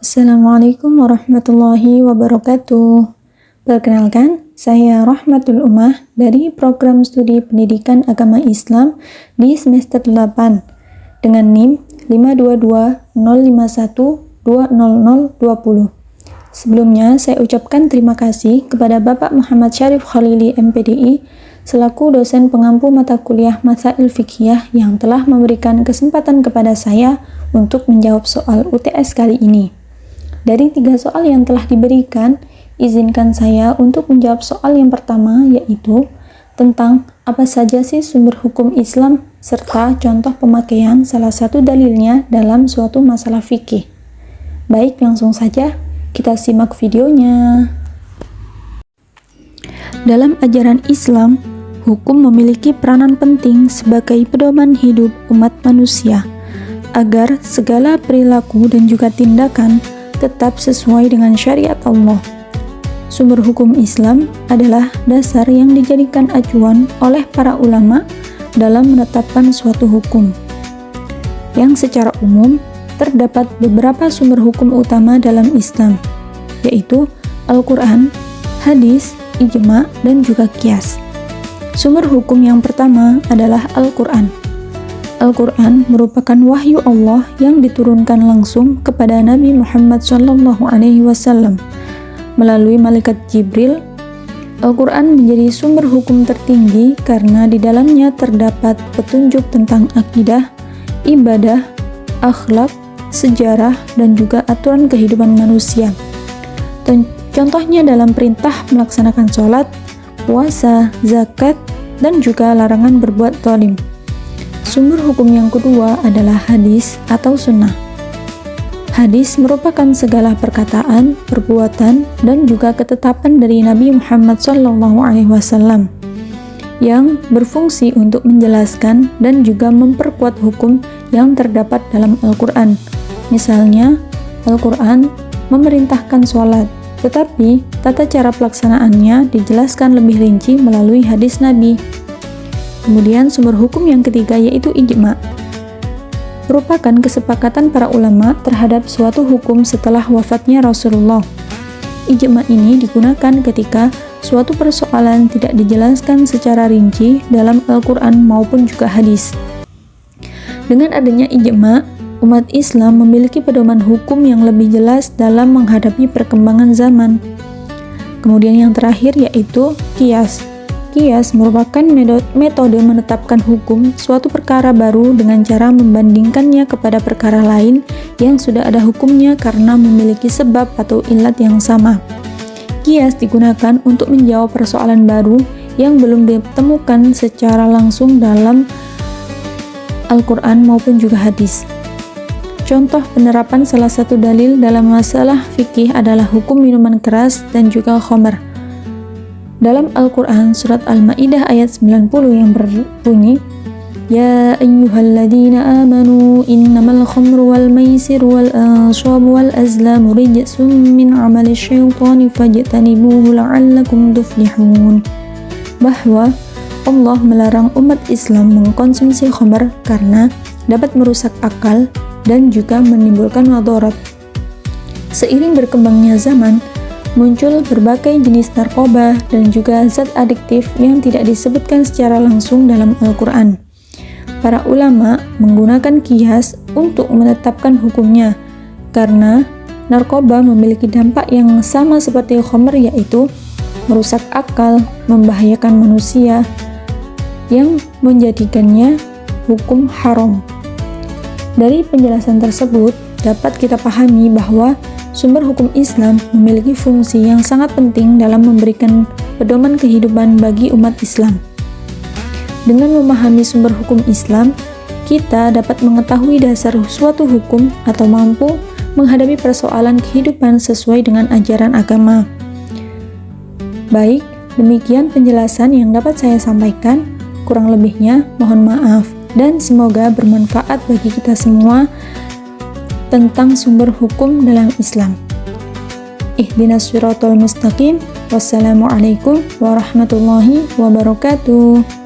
Assalamualaikum warahmatullahi wabarakatuh. Perkenalkan, saya Rahmatul Ummah dari Program Studi Pendidikan Agama Islam di semester 8 dengan NIM 52205120020. Sebelumnya, saya ucapkan terima kasih kepada Bapak Muhammad Syarif Khalili MPDI selaku dosen pengampu mata kuliah Masail Fiqhiyah yang telah memberikan kesempatan kepada saya untuk menjawab soal UTS kali ini. Dari 3 soal yang telah diberikan, izinkan saya untuk menjawab soal yang pertama, yaitu tentang apa saja sih sumber hukum Islam serta contoh pemakaian salah satu dalilnya dalam suatu masalah fikih. Baik, langsung saja kita simak videonya. Dalam ajaran Islam, hukum memiliki peranan penting sebagai pedoman hidup umat manusia agar segala perilaku dan juga tindakan tetap sesuai dengan syariat Allah. Sumber hukum Islam adalah dasar yang dijadikan acuan oleh para ulama dalam menetapkan suatu hukum. Yang secara umum terdapat beberapa sumber hukum utama dalam Islam, yaitu Al-Quran, hadis, ijma, dan juga qiyas. Sumber hukum yang pertama adalah Al-Quran. Al-Quran merupakan wahyu Allah yang diturunkan langsung kepada Nabi Muhammad SAW melalui malaikat Jibril. Al-Quran menjadi sumber hukum tertinggi karena di dalamnya terdapat petunjuk tentang akidah, ibadah, akhlak, sejarah, dan juga aturan kehidupan manusia. Contohnya dalam perintah melaksanakan sholat, puasa, zakat, dan juga larangan berbuat zalim. Sumber hukum yang kedua adalah hadis atau sunnah. Hadis merupakan segala perkataan, perbuatan, dan juga ketetapan dari Nabi Muhammad SAW yang berfungsi untuk menjelaskan dan juga memperkuat hukum yang terdapat dalam Al-Quran. Misalnya, Al-Quran memerintahkan sholat, tetapi tata cara pelaksanaannya dijelaskan lebih rinci melalui hadis Nabi. Kemudian sumber hukum yang ketiga yaitu ijma. Merupakan kesepakatan para ulama terhadap suatu hukum setelah wafatnya Rasulullah. Ijma ini digunakan ketika suatu persoalan tidak dijelaskan secara rinci dalam Al-Quran maupun juga hadis. Dengan adanya ijma, umat Islam memiliki pedoman hukum yang lebih jelas dalam menghadapi perkembangan zaman. Kemudian yang terakhir yaitu qiyas. Qiyas merupakan metode menetapkan hukum suatu perkara baru dengan cara membandingkannya kepada perkara lain yang sudah ada hukumnya karena memiliki sebab atau ilat yang sama. Qiyas digunakan untuk menjawab persoalan baru yang belum ditemukan secara langsung dalam Al-Quran maupun juga hadis. Contoh penerapan salah satu dalil dalam masalah fikih adalah hukum minuman keras dan juga khamar. Dalam Al-Quran surat Al-Ma'idah ayat 90 yang berbunyi, Ya ayyuhalladzina amanu innamal khamru wal maisiru wal anshabu wal azlamu rijsum min amali syaitani fajtanibuhu la'allakum tuflihun. Bahwa Allah melarang umat Islam mengkonsumsi khamar karena dapat merusak akal dan juga menimbulkan madarat. Seiring berkembangnya zaman, muncul berbagai jenis narkoba dan juga zat adiktif yang tidak disebutkan secara langsung dalam Al-Quran. Para ulama menggunakan qiyas untuk menetapkan hukumnya karena narkoba memiliki dampak yang sama seperti khamr, yaitu merusak akal, membahayakan manusia, yang menjadikannya hukum haram. Dari penjelasan tersebut dapat kita pahami bahwa sumber hukum Islam memiliki fungsi yang sangat penting dalam memberikan pedoman kehidupan bagi umat Islam. Dengan memahami sumber hukum Islam, kita dapat mengetahui dasar suatu hukum atau mampu menghadapi persoalan kehidupan sesuai dengan ajaran agama. Baik, demikian penjelasan yang dapat saya sampaikan. Kurang lebihnya mohon maaf dan semoga bermanfaat bagi kita semua tentang sumber hukum dalam Islam. Ihdinas siratal mustaqim. Wassalamualaikum warahmatullahi wabarakatuh.